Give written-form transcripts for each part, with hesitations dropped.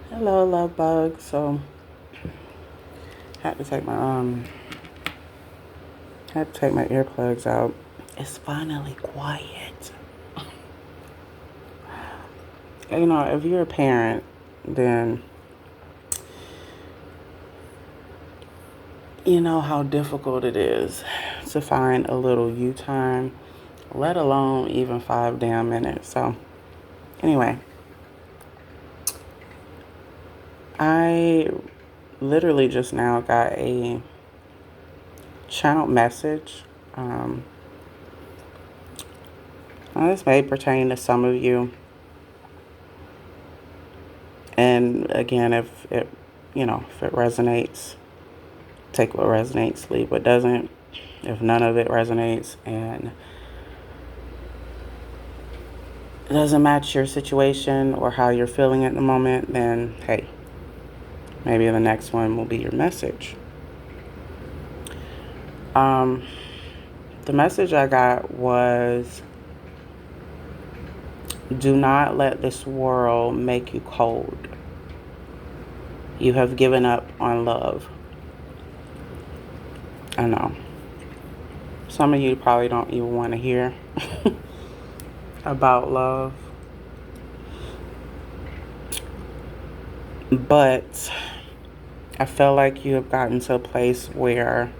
Hello, love bug. So, had to take my had to take my earplugs out. It's finally quiet. If you're a parent, then you know how difficult it is to find a little you time, let alone even 5 damn minutes. So, anyway, I literally just now got a channel message. Um, this may pertain to some of you. And again, if it resonates, take what resonates, leave what doesn't. If none of it resonates and it doesn't match your situation or how you're feeling at the moment, then hey, maybe the next one will be your message. Um, the message I got was, do not let this world make you cold. You have given up on love. I know. Some of you probably don't even want to hear about love. But I feel like you have gotten to a place where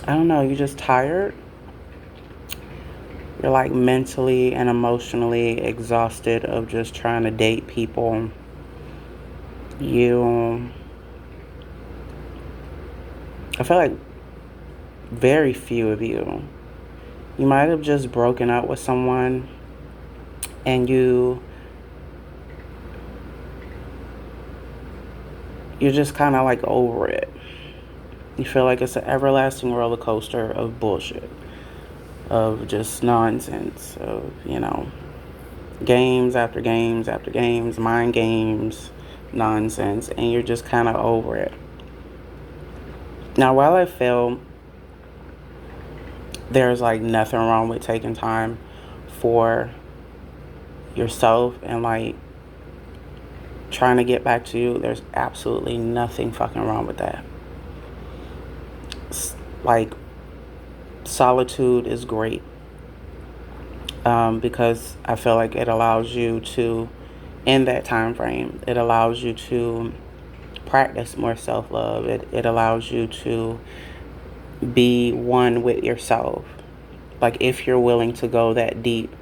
I don't know, you're just tired. You're like mentally and emotionally exhausted of just trying to date people. I feel like very few of you might have just broken up with someone and you're just kind of like over it. You feel like it's an everlasting roller coaster of bullshit, of just nonsense, of, games after games after games, mind games, nonsense, and you're just kind of over it. Now, while I feel there's like nothing wrong with taking time for yourself and like trying to get back to you, there's absolutely nothing fucking wrong with that. Like, solitude is great. Because I feel like it allows you to, in that time frame, it allows you to practice more self-love. It allows you to be one with yourself. Like, if you're willing to go that deep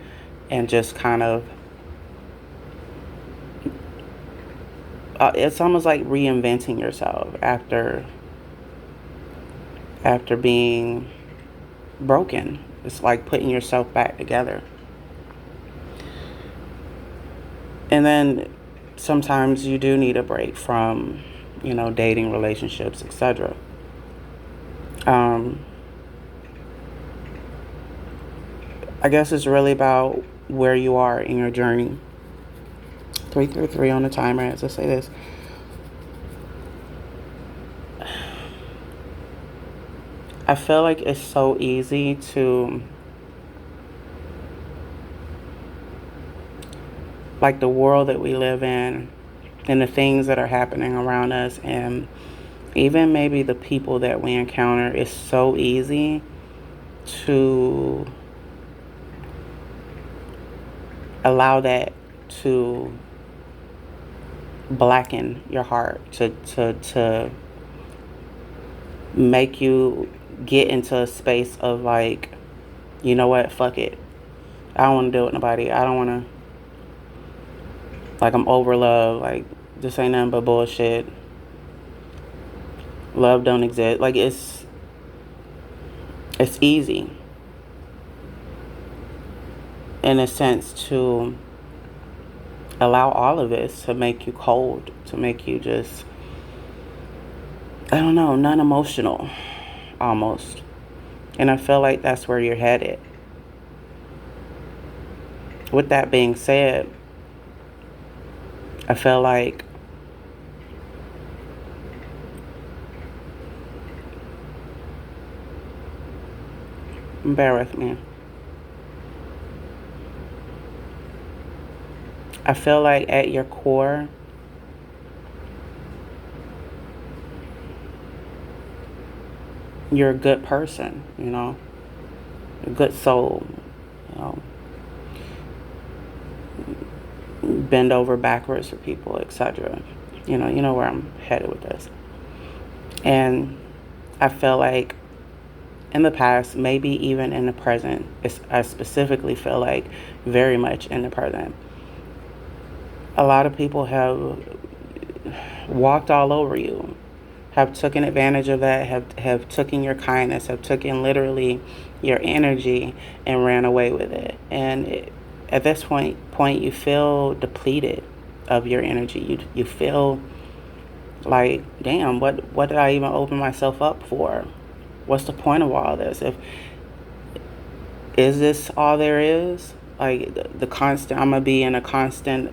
and just kind of, it's almost like reinventing yourself after being broken. It's like putting yourself back together. And then sometimes you do need a break from, dating, relationships, etc. I guess it's really about where you are in your journey. 333 on the timer as I say this. I feel like it's so easy to, like, the world that we live in and the things that are happening around us, and even maybe the people that we encounter, is so easy to allow that to blacken your heart, to make you get into a space of like, you know what, fuck it. I don't want to deal with nobody. I don't want to, like, I'm over love. Like, this ain't nothing but bullshit. Love don't exist. Like, it's easy in a sense to allow all of this to make you cold, to make you just, I don't know, non-emotional almost. And I feel like that's where you're headed. With that being said, I feel like bear with me. I feel like at your core, you're a good person, a good soul, you know, bend over backwards for people, etc. You know where I'm headed with this. And I feel like in the past, maybe even in the present, I specifically feel like very much in the present, a lot of people have walked all over you, have taken advantage of that, have taken your kindness, have taken literally your energy and ran away with it. And at this point, you feel depleted of your energy. You feel like, damn, what did I even open myself up for? What's the point of all this? If is this all there is? Like the constant, I'm gonna be in a constant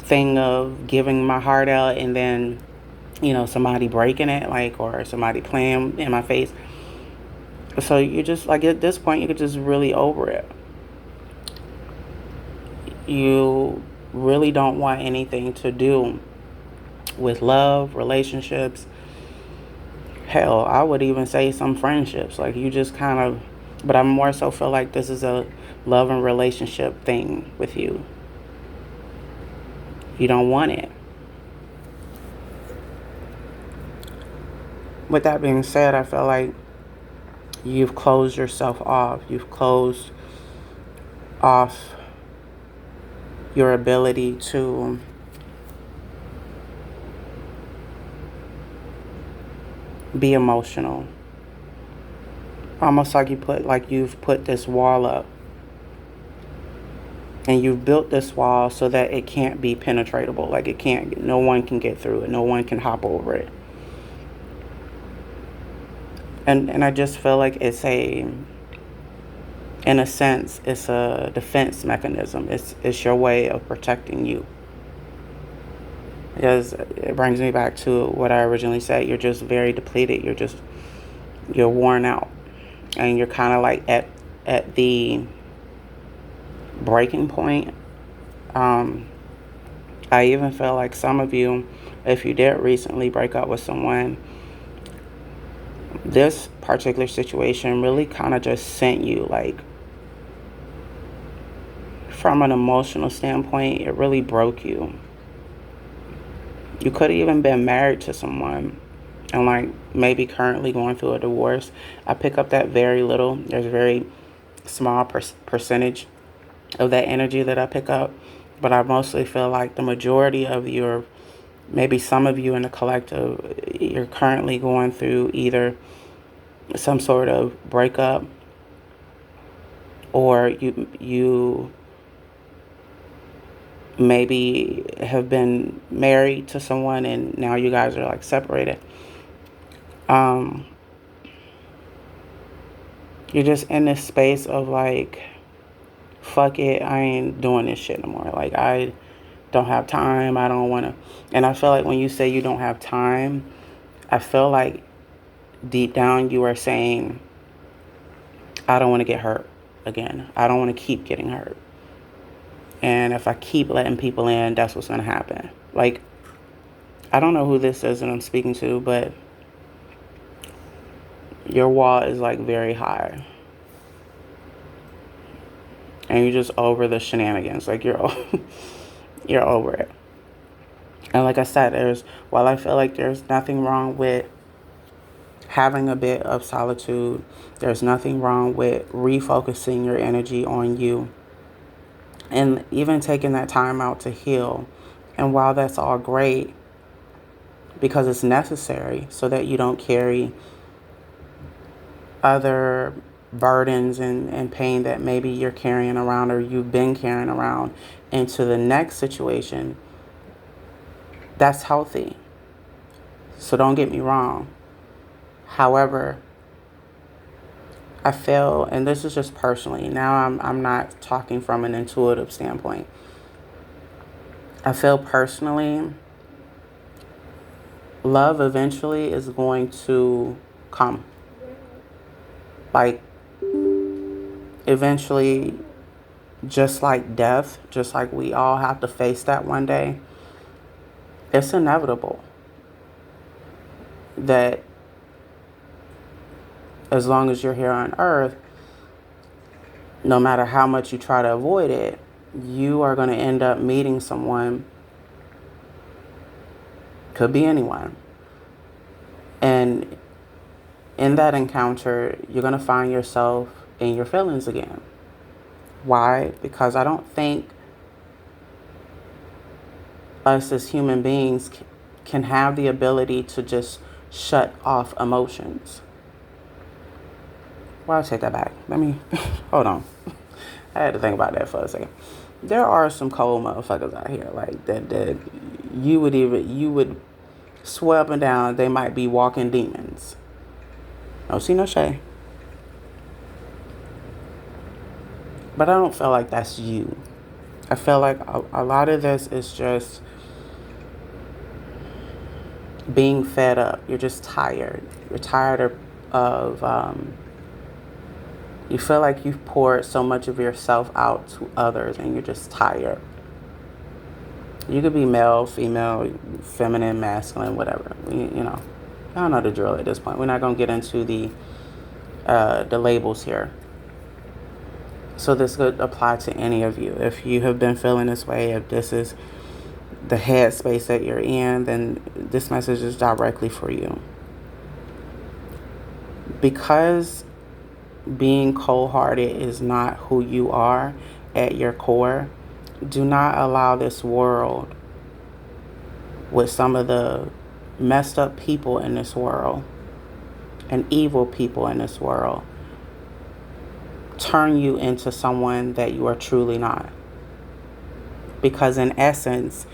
thing of giving my heart out, and then somebody breaking it, like, or somebody playing in my face. So you just, like, at this point, you could just really over it. You really don't want anything to do with love, relationships. Hell, I would even say some friendships. Like, you just kind of, but I more so feel like this is a love and relationship thing with you. You don't want it. With that being said, I feel like you've closed yourself off. You've closed off your ability to be emotional. Almost like you've put this wall up, and you've built this wall so that it can't be penetratable. Like, no one can get through it. No one can hop over it. And I just feel like in a sense, it's a defense mechanism. It's your way of protecting you. Because it brings me back to what I originally said. You're just very depleted. You're worn out, and you're kind of like at the breaking point. I even feel like some of you, if you did recently break up with someone, this particular situation really kind of just sent you, like, from an emotional standpoint, it really broke you. You could have even been married to someone and, like, maybe currently going through a divorce. I pick up that very little. There's a very small percentage of that energy that I pick up. But I mostly feel like the majority of maybe some of you in the collective, you're currently going through either some sort of breakup, or you maybe have been married to someone and now you guys are, like, separated. You're just in this space of, like, fuck it, I ain't doing this shit no more. Like, I don't have time. I don't want to. And I feel like when you say you don't have time, I feel like deep down you are saying, I don't want to get hurt again. I don't want to keep getting hurt. And if I keep letting people in, that's what's going to happen. Like, I don't know who this is that I'm speaking to, but your wall is, like, very high. And you're just over the shenanigans. Like, you're over it. And like I said, while I feel like there's nothing wrong with having a bit of solitude, there's nothing wrong with refocusing your energy on you and even taking that time out to heal. And while that's all great, because it's necessary so that you don't carry other burdens and pain that maybe you're carrying around or you've been carrying around into the next situation, that's healthy. So don't get me wrong. However, I feel, and this is just personally, now I'm not talking from an intuitive standpoint. I feel personally, love eventually is going to come. Like, eventually just like death, just like we all have to face that one day, it's inevitable that as long as you're here on earth, no matter how much you try to avoid it, you are going to end up meeting someone, could be anyone. And in that encounter, you're going to find yourself in your feelings again. Why? Because I don't think us as human beings can have the ability to just shut off emotions. Well, I'll take that back. Let me, hold on. I had to think about that for a second. There are some cold motherfuckers out here like that you would swear up and down they might be walking demons. No, see, no shade. But I don't feel like that's you. I feel like a lot of this is just being fed up. You're just tired. You're tired of you feel like you've poured so much of yourself out to others and you're just tired. You could be male, female, feminine, masculine, whatever. I don't know the drill at this point. We're not going to get into the labels here. So this could apply to any of you. If you have been feeling this way, if this is the headspace that you're in, then this message is directly for you. Because being cold-hearted is not who you are at your core, do not allow this world, with some of the messed up people in this world and evil people in this world, turn you into someone that you are truly not. Because in essence,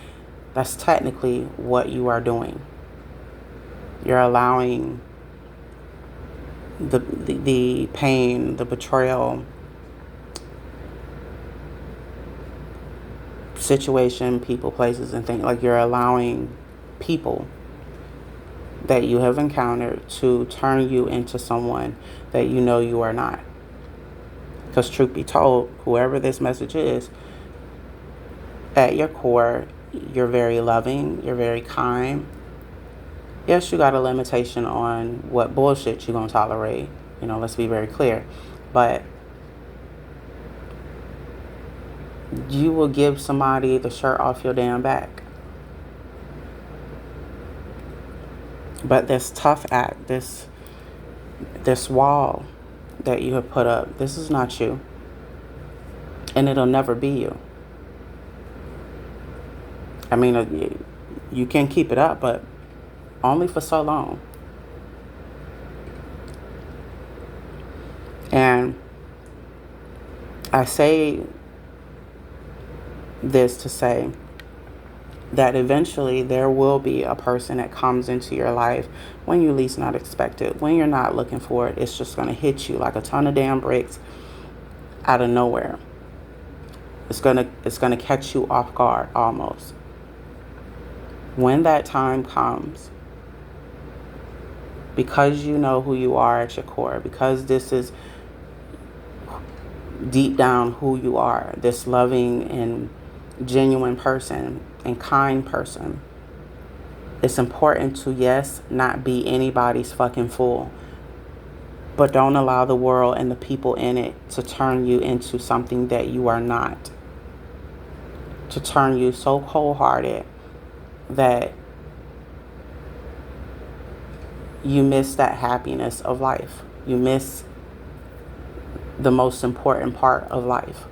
that's technically what you are doing. You're allowing the pain, the betrayal, situation, people, places, and things, like you're allowing people that you have encountered to turn you into someone that you know you are not. Because truth be told, whoever this message is, at your core, you're very loving, you're very kind. Yes, you got a limitation on what bullshit you're going to tolerate. Let's be very clear. But you will give somebody the shirt off your damn back. But this tough act, this wall that you have put up, this is not you. And it'll never be you. I mean, you can keep it up, but only for so long. And I say this to say that eventually there will be a person that comes into your life when you least not expect it, when you're not looking for it. It's just going to hit you like a ton of damn bricks out of nowhere. It's going to catch you off guard almost. When that time comes, because you know who you are at your core, because this is deep down who you are, this loving and genuine person and kind person, it's important to, yes, not be anybody's fucking fool, but don't allow the world and the people in it to turn you into something that you are not, to turn you so cold-hearted that you miss that happiness of life. You miss the most important part of life.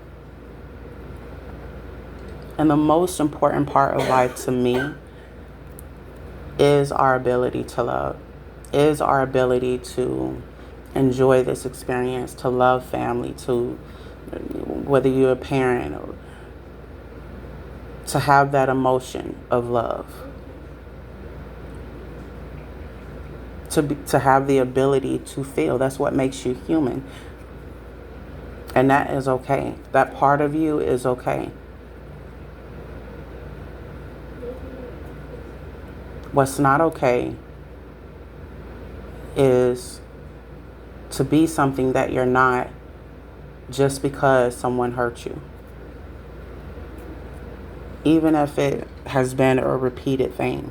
And the most important part of life to me is our ability to love, is our ability to enjoy this experience, to love family, to, whether you're a parent, or to have that emotion of love. To have the ability to feel. That's what makes you human. And that is okay. That part of you is okay. What's not okay is to be something that you're not just because someone hurt you. even if it has been a repeated thing.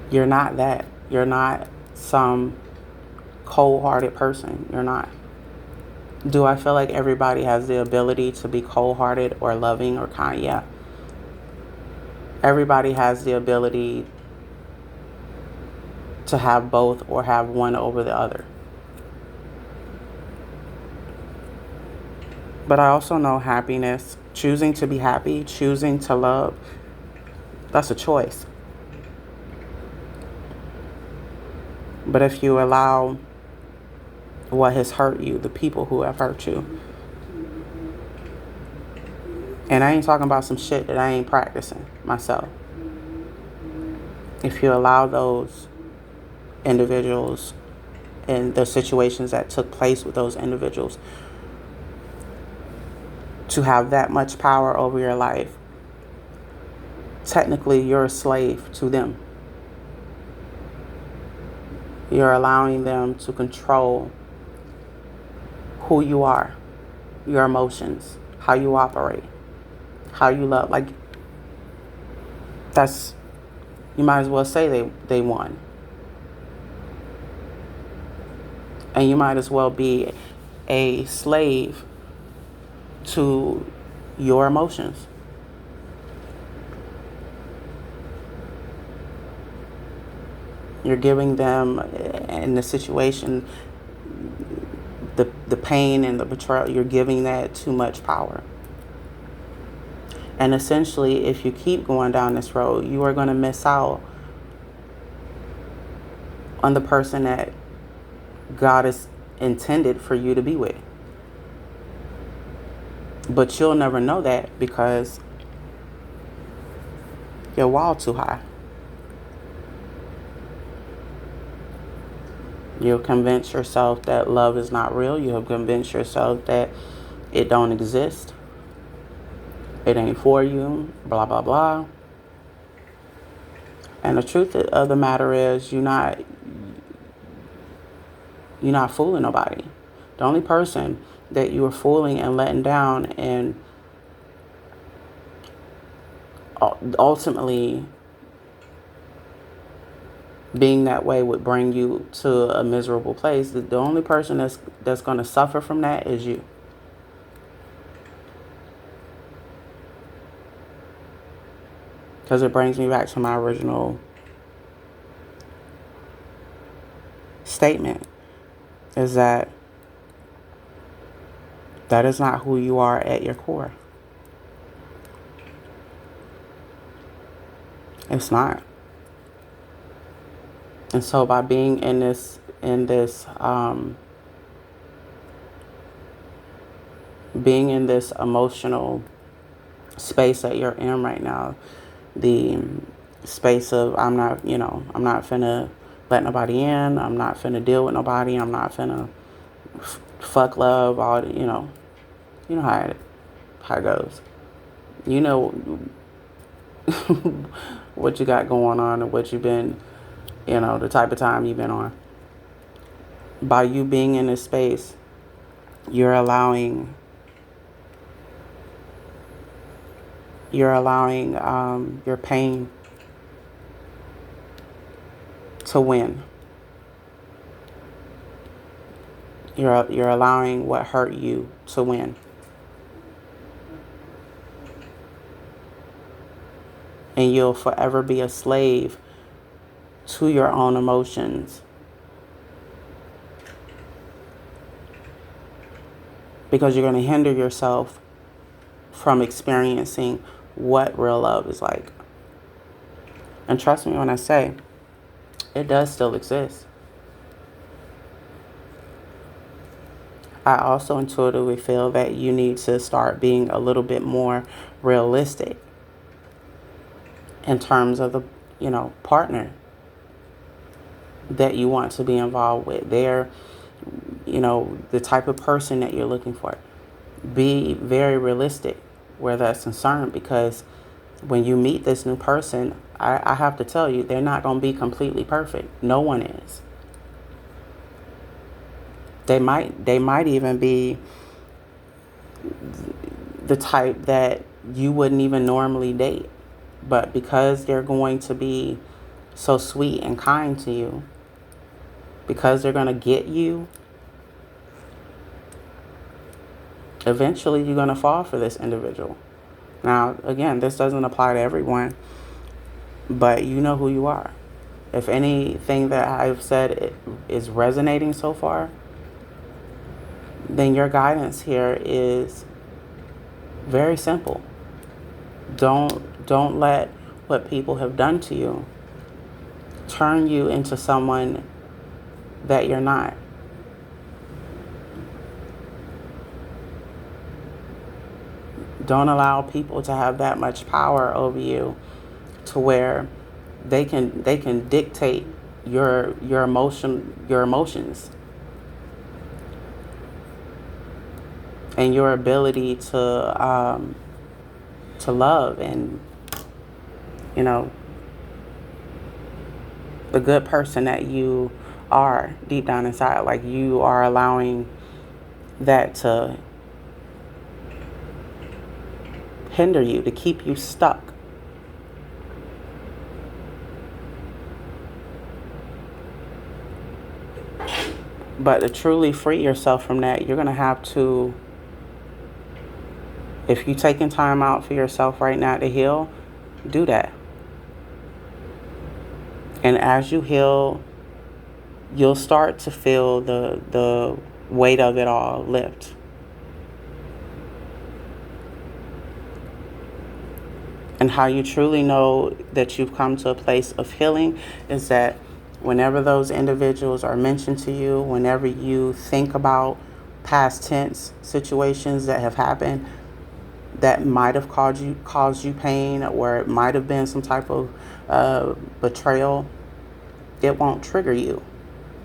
You're not that. You're not some cold-hearted person. You're not. Do I feel like everybody has the ability to be cold-hearted or loving or kind? Yeah. Everybody has the ability to have both or have one over the other. But I also know happiness, choosing to be happy, choosing to love, that's a choice. But if you allow what has hurt you, the people who have hurt you, and I ain't talking about some shit that I ain't practicing myself. If you allow those individuals and the situations that took place with those individuals to have that much power over your life, technically you're a slave to them. You're allowing them to control who you are, your emotions, how you operate, how you love. Like, that's, you might as well say they won. And you might as well be a slave to your emotions. You're giving them, in the situation, the pain and the betrayal, you're giving that too much power. And essentially, if you keep going down this road, you are going to miss out on the person that God has intended for you to be with. But you'll never know that because your wall too high. You'll convince yourself that love is not real. You'll convince yourself that it don't exist. It ain't for you, blah, blah, blah. And the truth of the matter is you're not fooling nobody. The only person that you are fooling and letting down and ultimately being that way would bring you to a miserable place. The only person that's going to suffer from that is you. Because it brings me back to my original statement, is that is not who you are at your core. It's not. And so by being in this being in this emotional space that you're in right now, the space of I'm not finna let nobody in, I'm not finna deal with nobody, I'm not finna fuck love, all you know how it goes. You know what you got going on and what you've been, the type of time you've been on. By you being in this space, you're allowing your pain to win. You're allowing what hurt you to win. And you'll forever be a slave to your own emotions. Because you're going to hinder yourself from experiencing what real love is like. And trust me when I say, it does still exist. I also intuitively feel that you need to start being a little bit more realistic in terms of the, partner that you want to be involved with. They're, the type of person that you're looking for. Be very realistic where that's concerned, because when you meet this new person, I have to tell you, they're not going to be completely perfect. No one is. They might even be the type that you wouldn't even normally date. But because they're going to be so sweet and kind to you, because they're going to get you, eventually you're going to fall for this individual. Now, again, this doesn't apply to everyone, but you know who you are. If anything that I've said is resonating so far, then your guidance here is very simple. Don't let what people have done to you turn you into someone that you're not. Don't allow people to have that much power over you to where they can dictate your emotions and your ability to love, and the good person that you are deep down inside. Like, you are allowing that to hinder you, to keep you stuck. But to truly free yourself from that, you're going to have to, if you're taking time out for yourself right now to heal, do that. And as you heal, you'll start to feel the weight of it all lift. And how you truly know that you've come to a place of healing is that whenever those individuals are mentioned to you, whenever you think about past tense situations that have happened that might have caused you pain, or it might have been some type of betrayal, it won't trigger you.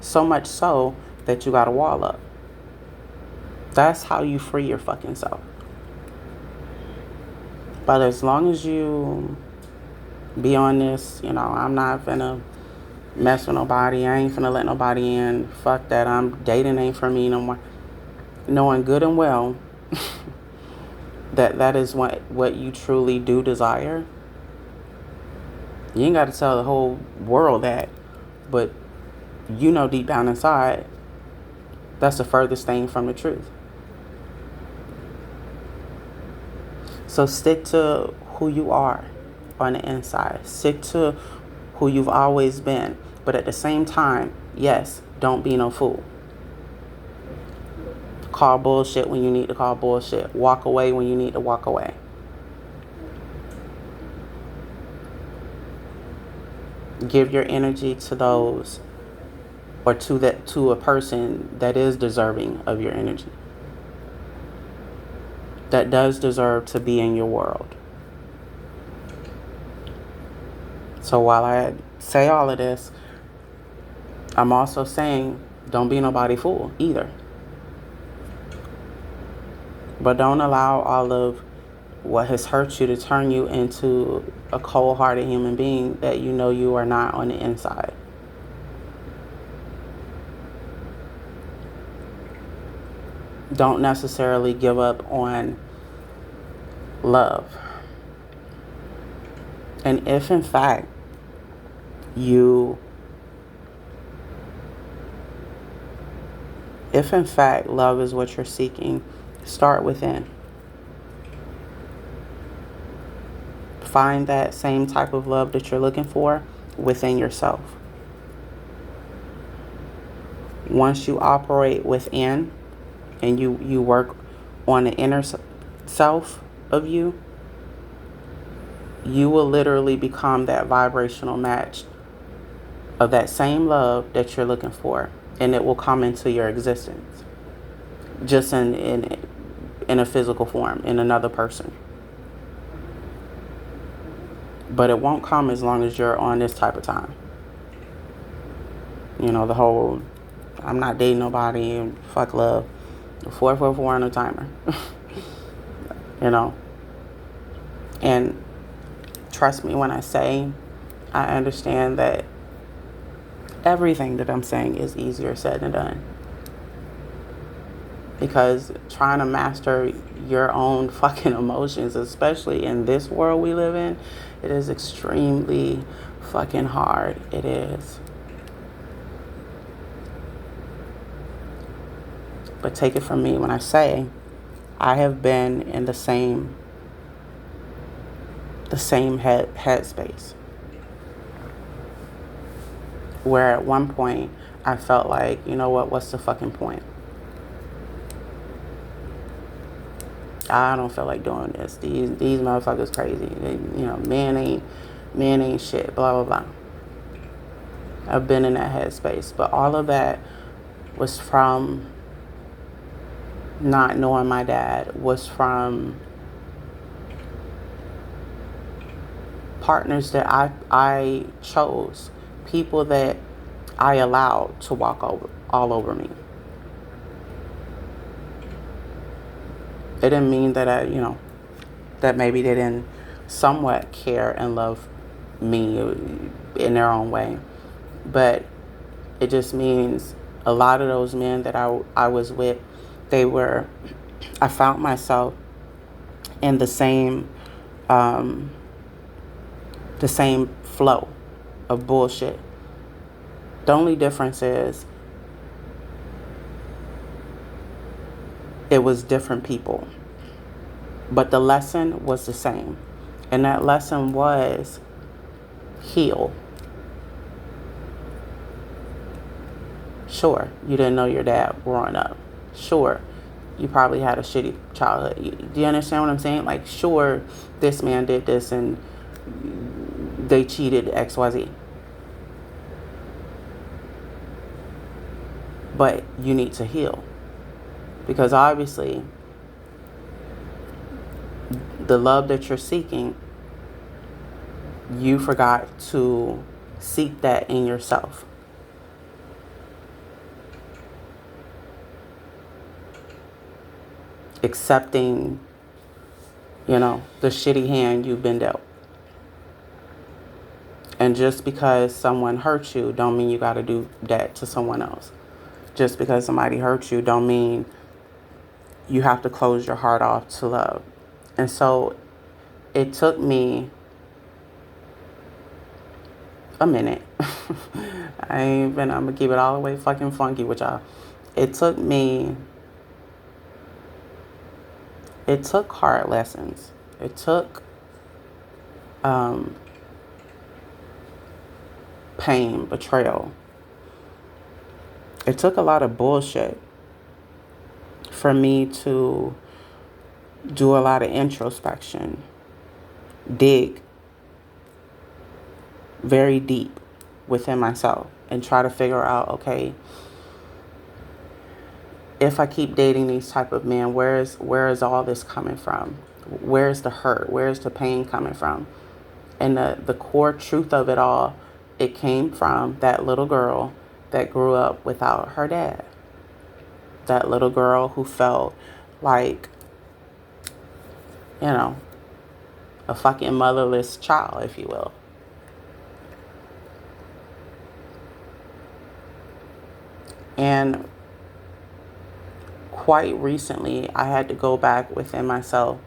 So much so that you got a wall up. That's how you free your fucking self. But as long as you be on this, I'm not finna mess with nobody. I ain't finna let nobody in. Fuck that. Dating ain't for me no more. Knowing good and well that is what you truly do desire. You ain't got to tell the whole world that, but deep down inside, that's the furthest thing from the truth. So stick to who you are on the inside. Stick to who you've always been. But at the same time, yes, don't be no fool. Call bullshit when you need to call bullshit. Walk away when you need to walk away. Give your energy to those, or to a person that is deserving of your energy, that does deserve to be in your world. So while I say all of this, I'm also saying don't be nobody fool either. But don't allow all of what has hurt you to turn you into a cold-hearted human being that you are not on the inside. Don't necessarily give up on love. And if in fact love is what you're seeking, start within. Find that same type of love that you're looking for within yourself. Once you operate within and you work on the inner self of you, you will literally become that vibrational match of that same love that you're looking for, and it will come into your existence, just in a physical form, in another person. But it won't come as long as you're on this type of time. The whole I'm not dating nobody and fuck love. 444 on a timer. And trust me when I say I understand that everything that I'm saying is easier said than done. Because trying to master your own fucking emotions, especially in this world we live in, it is extremely fucking hard. It is. But take it from me when I say I have been in the same headspace, where at one point I felt like, you know what, what's the fucking point? I don't feel like doing this. These motherfuckers crazy. Men ain't shit. Blah blah blah. I've been in that headspace, but all of that was from not knowing my dad. Was from partners that I chose, people that I allowed to walk all over me. It didn't mean that that maybe they didn't somewhat care and love me in their own way. But it just means a lot of those men that I was with, I found myself in the same flow of bullshit. The only difference is it was different people. But the lesson was the same. And that lesson was heal. Sure, you didn't know your dad growing up. Sure, you probably had a shitty childhood. Do you understand what I'm saying? Like, sure, this man did this and they cheated XYZ. But you need to heal. Because obviously, the love that you're seeking, you forgot to seek that in yourself. Accepting, the shitty hand you've been dealt. And just because someone hurt you, don't mean you got to do that to someone else. Just because somebody hurt you, don't mean you have to close your heart off to love. And so it took me a minute. I'm going to keep it all the way fucking funky with y'all. It took hard lessons. It took pain, betrayal. It took a lot of bullshit for me to do a lot of introspection, dig very deep within myself and try to figure out, okay, if I keep dating these type of men, where is all this coming from? Where's the hurt? Where's the pain coming from? And the core truth of it all, it came from that little girl that grew up without her dad. That little girl who felt like, a fucking motherless child, if you will. And quite recently, I had to go back within myself,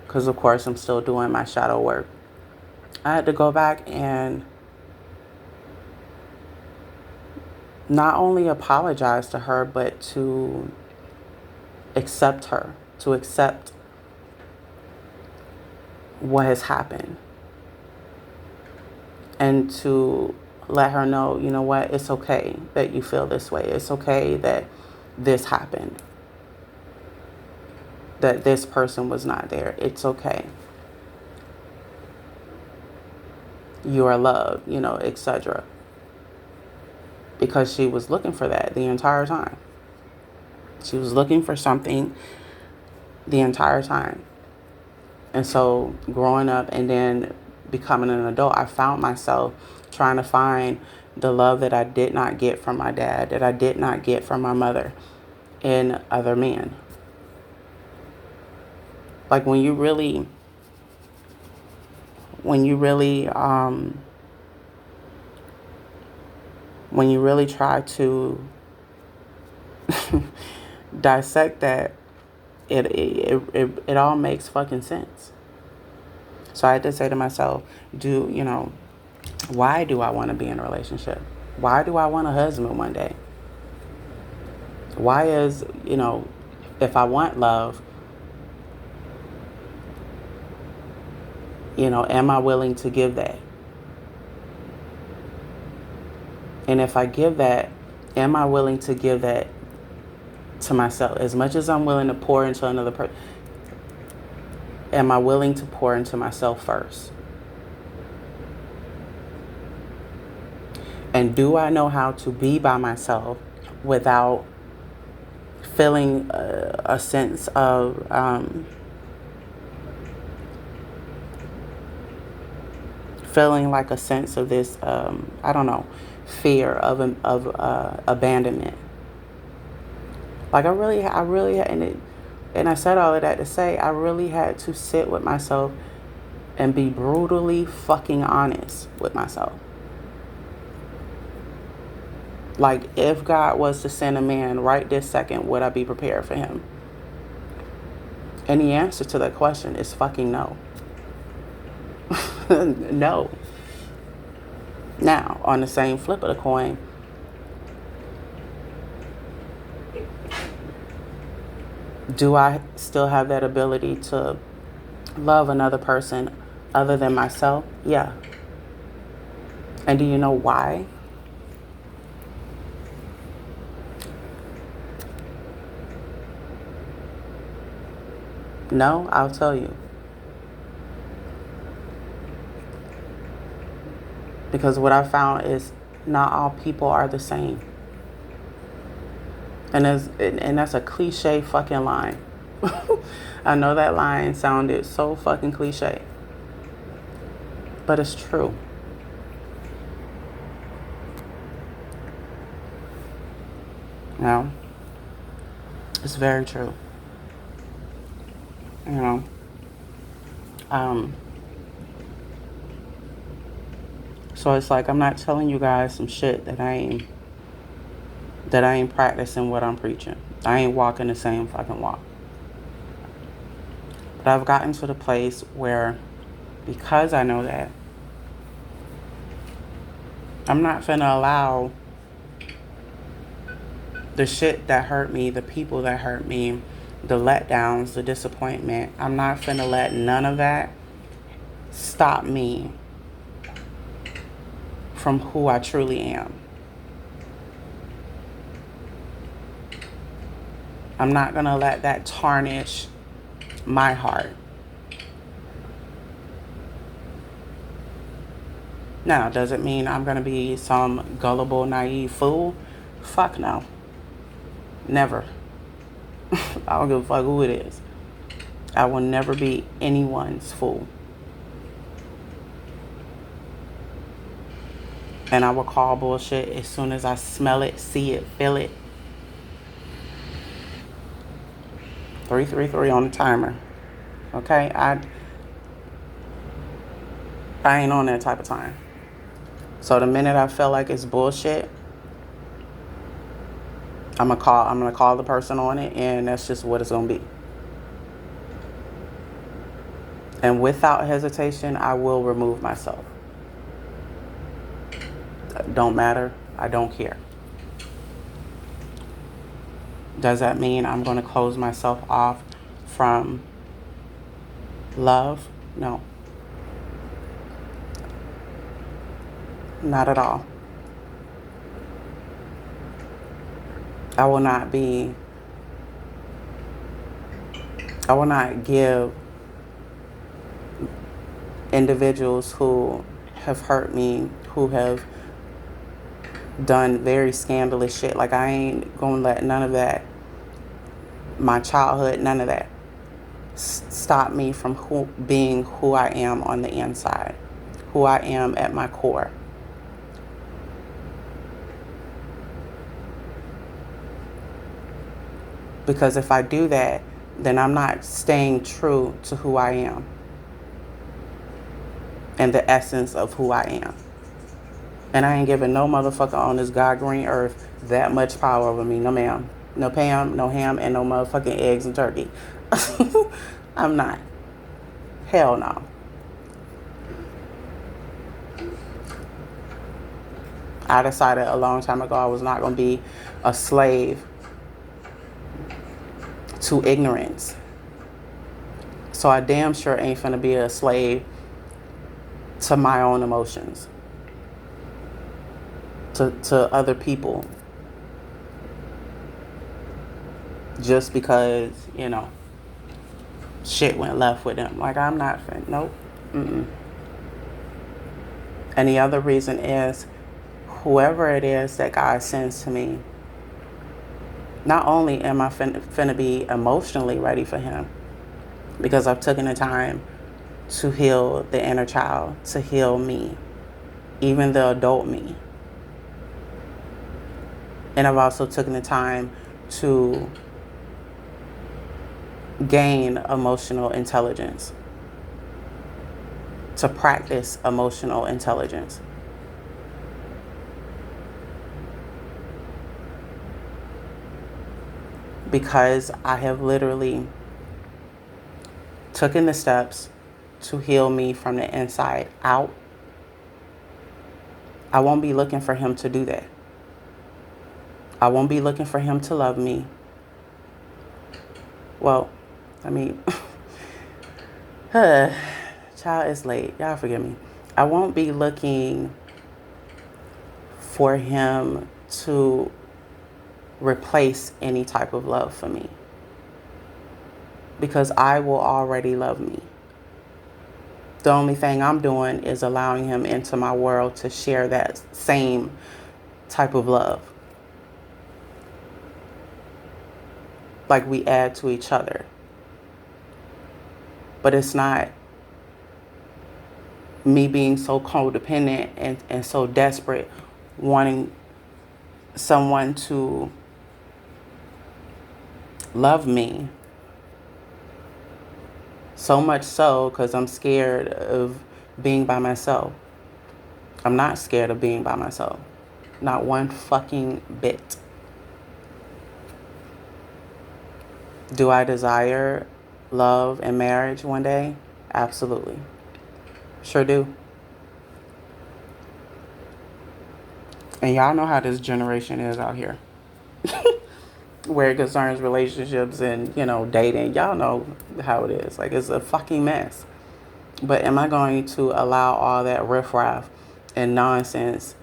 because of course I'm still doing my shadow work. I had to go back and not only apologize to her, but to accept her, to accept what has happened, and to let her know, you know what, it's okay that you feel this way. It's okay that this happened, that this person was not there. It's okay. You are loved, etc. Because she was looking for that the entire time. She was looking for something the entire time. And so growing up and then becoming an adult, I found myself trying to find the love that I did not get from my dad, that I did not get from my mother, in other men. Like when you really try to dissect that, it all makes fucking sense. So I had to say to myself, why do I want to be in a relationship? Why do I want a husband one day? Why is, if I want love, am I willing to give that? And if I give that, am I willing to give that to myself? As much as I'm willing to pour into another person, am I willing to pour into myself first? And do I know how to be by myself without feeling a sense of feeling like a sense of this, I don't know, fear of abandonment. Like I really, and I said all of that to say I really had to sit with myself and be brutally fucking honest with myself. Like, if God was to send a man right this second, would I be prepared for him? And the answer to that question is fucking no. No. Now, on the same flip of the coin, do I still have that ability to love another person other than myself? Yeah. And do you know why? No, I'll tell you. Because what I found is not all people are the same. And that's a cliche fucking line. I know that line sounded so fucking cliche. But it's true. It's very true. So it's like I'm not telling you guys some shit that I ain't practicing what I'm preaching. I ain't walking the same fucking walk. But I've gotten to the place where, because I know that, I'm not finna allow the shit that hurt me, the people that hurt me, the letdowns, the disappointment, I'm not finna let none of that stop me from who I truly am. I'm not gonna let that tarnish my heart. Now, does it mean I'm gonna be some gullible, naive fool? Fuck no. Never. I don't give a fuck who it is. I will never be anyone's fool. And I will call bullshit as soon as I smell it, see it, feel it. 333 on the timer. Okay? I ain't on that type of time. So the minute I feel like it's bullshit, I'm gonna call the person on it, and that's just what it's gonna be. And without hesitation, I will remove myself. Don't matter. I don't care. Does that mean I'm going to close myself off from love? No. Not at all. I will not give individuals who have hurt me, who have done very scandalous shit. Like, I ain't gonna let none of that, my childhood, none of that stop me from being who I am on the inside, who I am at my core. Because if I do that, then I'm not staying true to who I am and the essence of who I am. And I ain't giving no motherfucker on this God green earth that much power over me. No, ma'am. No Pam, no ham, and no motherfucking eggs and turkey. I'm not. Hell no. I decided a long time ago I was not going to be a slave to ignorance. So I damn sure ain't finna be a slave to my own emotions, to other people, just because, shit went left with them. Like, I'm not finna, nope. And the other reason is, whoever it is that God sends to me, not only am I finna be emotionally ready for him, because I've taken the time to heal the inner child, to heal me, even the adult me. And I've also taken the time to gain emotional intelligence, to practice emotional intelligence. Because I have literally taken the steps to heal me from the inside out, I won't be looking for him to do that. I won't be looking for him to love me. Well, I mean, child, is late. Y'all forgive me. I won't be looking for him to replace any type of love for me, because I will already love me. The only thing I'm doing is allowing him into my world to share that same type of love. Like, we add to each other. But it's not me being so codependent and so desperate, wanting someone to love me. So much so because I'm scared of being by myself. I'm not scared of being by myself. Not one fucking bit. Do I desire love and marriage one day? Absolutely. Sure do. And y'all know how this generation is out here. Where it concerns relationships and, dating. Y'all know how it is. Like, it's a fucking mess. But am I going to allow all that riffraff and nonsense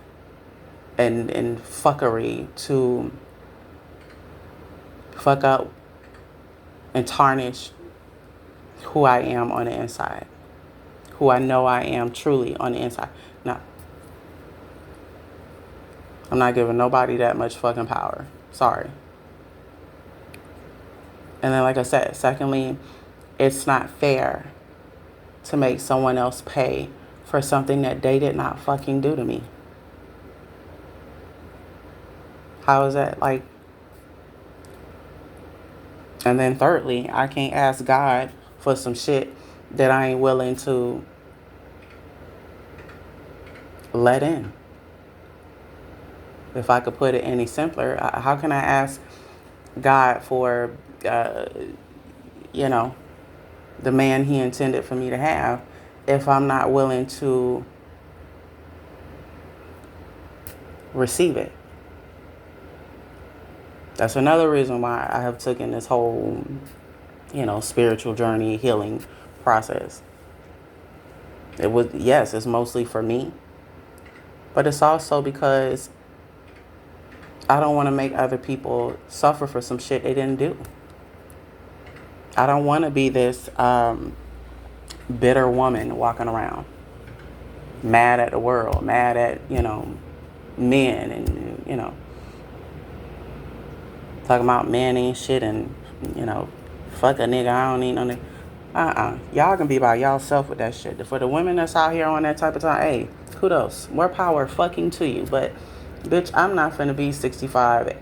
and fuckery to fuck up and tarnish who I am on the inside? Who I know I am truly on the inside? No. I'm not giving nobody that much fucking power. Sorry. And then, like I said, secondly, it's not fair to make someone else pay for something that they did not fucking do to me. How is that? Like, and then thirdly, I can't ask God for some shit that I ain't willing to let in. If I could put it any simpler, how can I ask God for, the man he intended for me to have if I'm not willing to receive it? That's another reason why I have taken this whole, spiritual journey, healing process. It's mostly for me, but it's also because I don't want to make other people suffer for some shit they didn't do. I don't want to be this bitter woman walking around, mad at the world, mad at, men, and, talking about men ain't shit and, fuck a nigga, I don't need no nigga. Y'all can be by y'allself with that shit. For the women that's out here on that type of time, hey, kudos. More power fucking to you. But, bitch, I'm not finna be 65,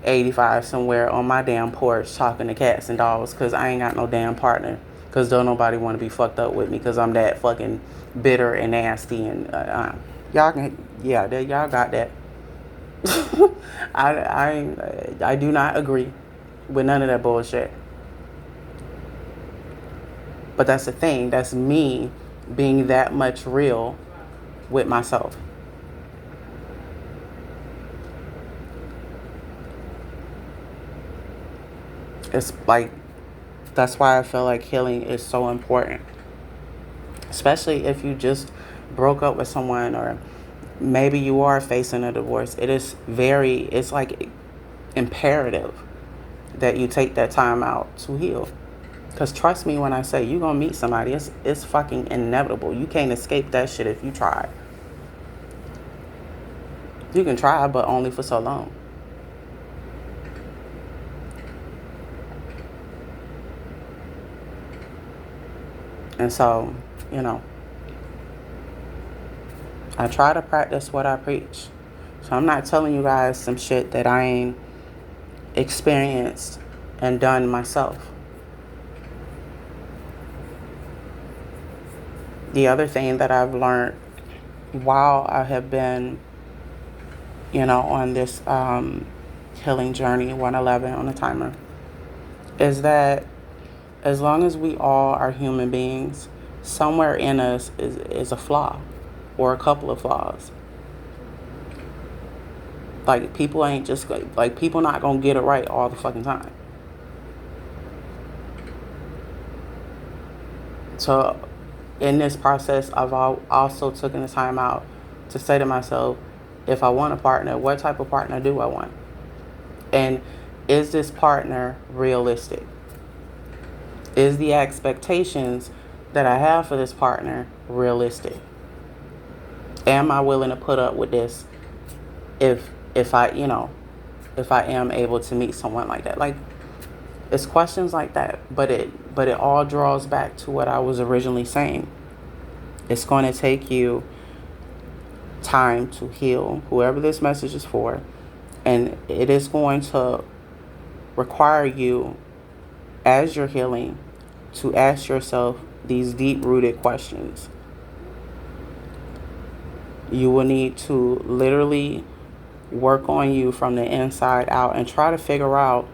85 somewhere on my damn porch talking to cats and dogs because I ain't got no damn partner. Because don't nobody want to be fucked up with me because I'm that fucking bitter and nasty. And y'all got that. I do not agree. with none of that bullshit. But that's the thing. That's me being that much real with myself. It's like, that's why I feel like healing is so important. Especially if you just broke up with someone, or maybe you are facing a divorce. It's like imperative that you take that time out to heal. Because trust me when I say you're going to meet somebody, it's fucking inevitable. You can't escape that shit if you try. You can try, but only for so long. And so, I try to practice what I preach. So I'm not telling you guys some shit that I ain't experienced and done myself. The other thing that I've learned while I have been, on this healing journey, 111 on the timer, is that as long as we all are human beings, somewhere in us is a flaw or a couple of flaws. Like, people ain't just, like, people not gonna get it right all the fucking time. So in this process, I've also taken the time out to say to myself, if I want a partner, what type of partner do I want? And is this partner realistic? Is the expectations that I have for this partner realistic? Am I willing to put up with this if I am able to meet someone like that? Like, it's questions like that, but it all draws back to what I was originally saying. It's going to take you time to heal, whoever this message is for, and it is going to require you, as you're healing, to ask yourself these deep-rooted questions. You will need to literally work on you from the inside out and try to figure out,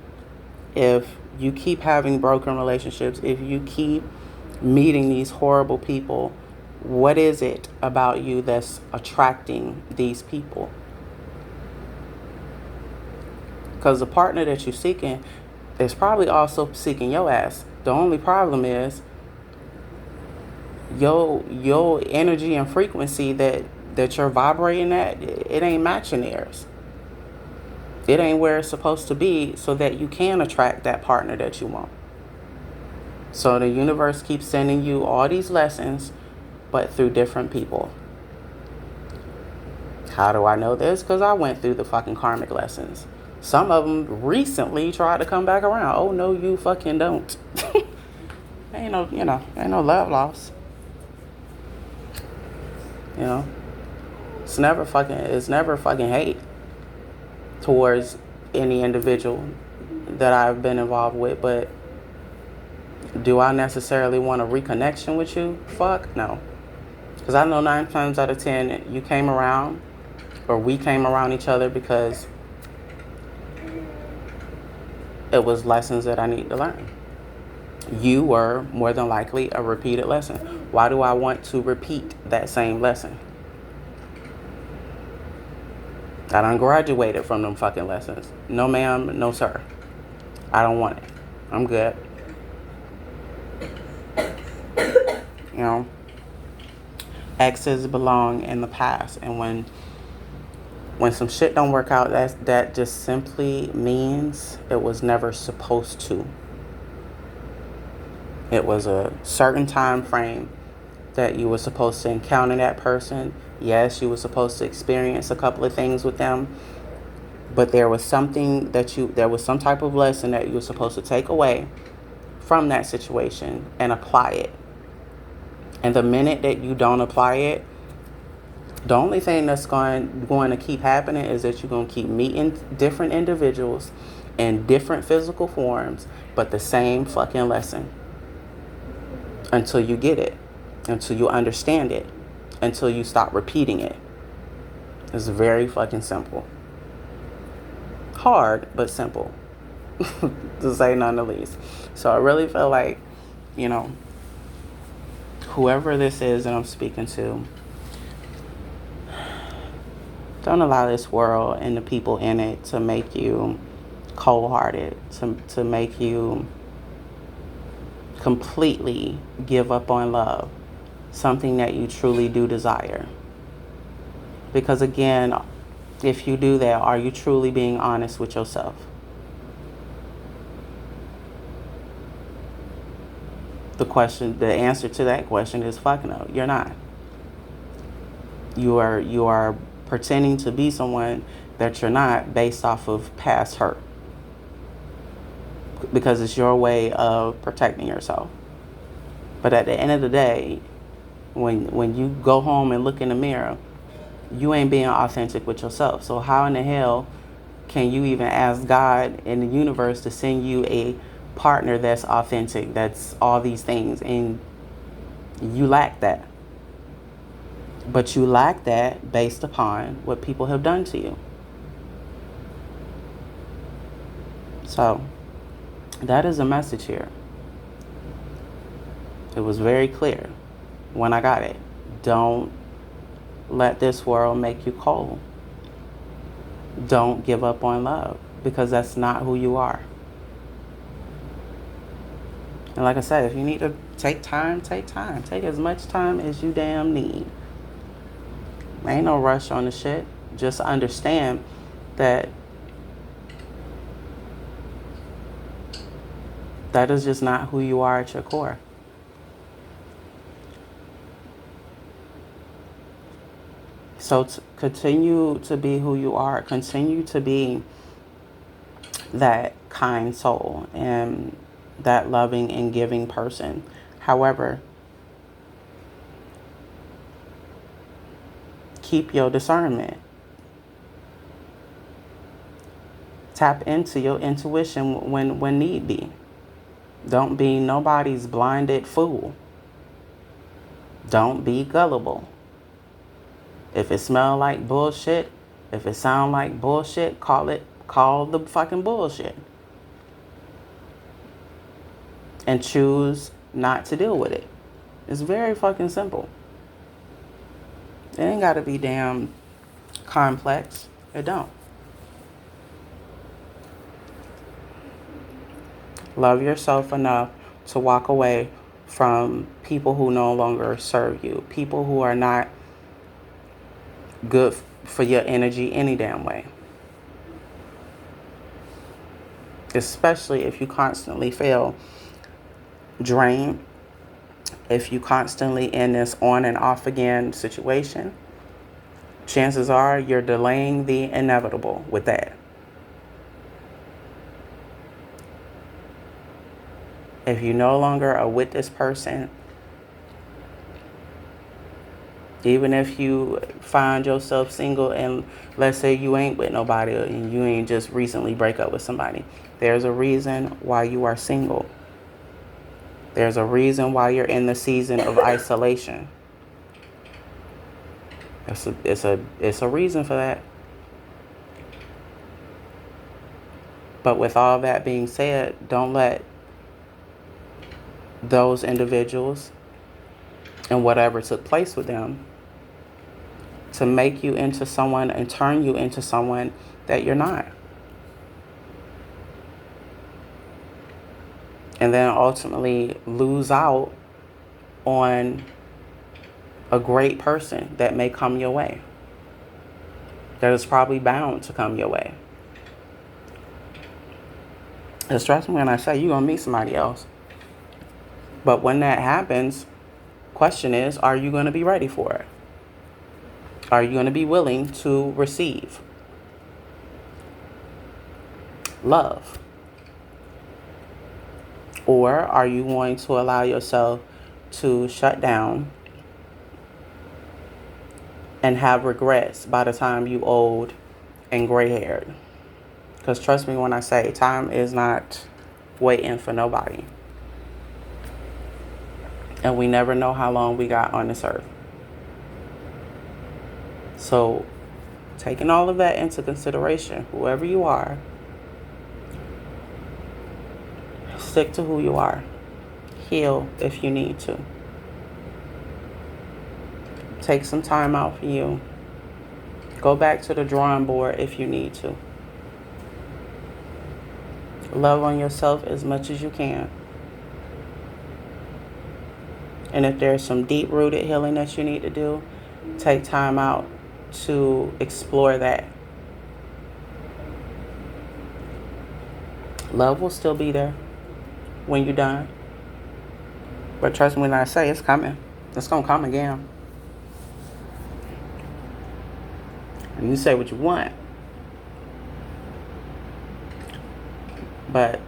if you keep having broken relationships, if you keep meeting these horrible people, what is it about you that's attracting these people? Because the partner that you're seeking is probably also seeking your ass. The only problem is your energy and frequency that you're vibrating at, it ain't matching theirs. It ain't where it's supposed to be, so that you can attract that partner that you want. So the universe keeps sending you all these lessons, but through different people. How do I know this? Because I went through the fucking karmic lessons. Some of them recently tried to come back around. Oh, no, you fucking don't. Ain't no love loss. It's never fucking hate towards any individual that I've been involved with, but do I necessarily want a reconnection with you? Fuck no. Because I know 9 times out of 10 you came around, or we came around each other because it was lessons that I need to learn. You were more than likely a repeated lesson. Why do I want to repeat that same lesson? I done graduated from them fucking lessons. No ma'am, no sir. I don't want it. I'm good. Exes belong in the past, and when some shit don't work out, that just simply means it was never supposed to. It was a certain time frame that you were supposed to encounter that person. Yes, you were supposed to experience a couple of things with them, but there was some type of lesson that you were supposed to take away from that situation and apply it. And the minute that you don't apply it, the only thing that's going to keep happening is that you're going to keep meeting different individuals in different physical forms, but the same fucking lesson. Until you get it, until you understand it, until you stop repeating it. It's very fucking simple. Hard, but simple. to say none the least. So I really feel like, you know, whoever this is that I'm speaking to, don't allow this world and the people in it to make you cold-hearted, to make you completely give up on love, something that you truly do desire. Because again, if you do that, are you truly being honest with yourself? The answer to that question is fuck no, you're not. You are pretending to be someone that you're not based off of past hurt. Because it's your way of protecting yourself. But at the end of the day, when you go home and look in the mirror, you ain't being authentic with yourself. So how in the hell can you even ask God in the universe to send you a partner that's authentic, that's all these things, and you lack that? But you lack that based upon what people have done to you. So that is a message here. It was very clear when I got it. Don't let this world make you cold. Don't give up on love, because that's not who you are. And like I said, if you need to take time, take time. Take as much time as you damn need. Ain't no rush on the shit. Just understand that that is just not who you are at your core. So continue to be who you are. Continue to be that kind soul and that loving and giving person. However, keep your discernment. Tap into your intuition when need be. Don't be nobody's blinded fool. Don't be gullible. If it smell like bullshit, if it sound like bullshit, call the fucking bullshit. And choose not to deal with it. It's very fucking simple. It ain't gotta be damn complex. It don't. Love yourself enough to walk away from people who no longer serve you. People who are not good for your energy any damn way. Especially if you constantly feel drained, if you constantly in this on and off again situation, chances are you're delaying the inevitable with that. If you no longer are with this person, even if you find yourself single and let's say you ain't with nobody and you ain't just recently break up with somebody, there's a reason why you are single. There's a reason why you're in the season of isolation. It's a reason for that. But with all that being said, don't let those individuals and whatever took place with them to make you into someone and turn you into someone that you're not. And then ultimately lose out on a great person that may come your way. That is probably bound to come your way. Because trust me when I say you're going to meet somebody else. But when that happens, question is, are you going to be ready for it? Are you going to be willing to receive love? Or are you going to allow yourself to shut down and have regrets by the time you old and gray-haired? Because trust me when I say time is not waiting for nobody. And we never know how long we got on this earth. So, taking all of that into consideration, whoever you are, Stick to who you are. Heal if you need to. Take some time out for you. Go back to the drawing board if you need to. Love on yourself as much as you can. And if there's some deep-rooted healing that you need to do, take time out to explore that. Love will still be there when you're done. But trust me when I say it's coming. It's going to come again. And you say what you want. But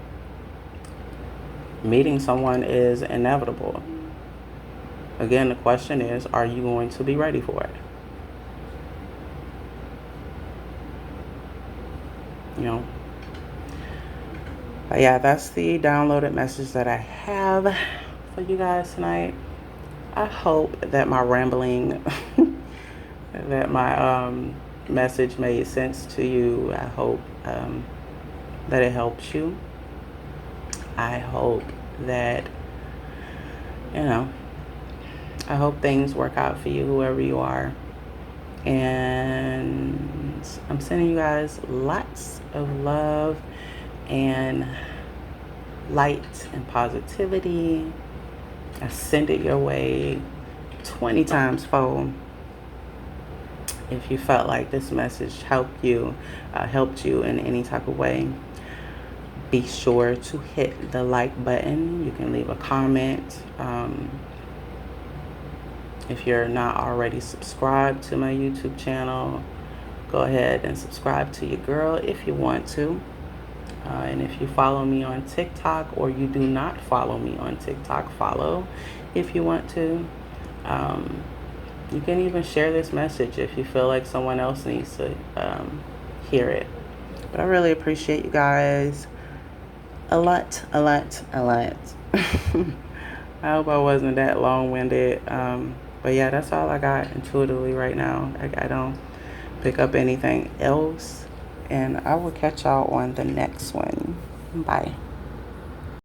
meeting someone is inevitable. Again, the question is, are you going to be ready for it? You know? But yeah, that's the downloaded message that I have for you guys tonight. I hope that my rambling, that my message made sense to you. I hope that it helps you. I hope that, I hope things work out for you, whoever you are. And I'm sending you guys lots of love and light and positivity. I send it your way 20 times fold. If you felt like this message helped you in any type of way, be sure to hit the like button. You can leave a comment. If you're not already subscribed to my YouTube channel, go ahead and subscribe to your girl if you want to. And if you follow me on TikTok, or you do not follow me on TikTok, follow if you want to. You can even share this message if you feel like someone else needs to hear it. But I really appreciate you guys a lot. I hope I wasn't that long-winded. But yeah, that's all I got intuitively right now. I don't pick up anything else. And I will catch y'all on the next one. Bye.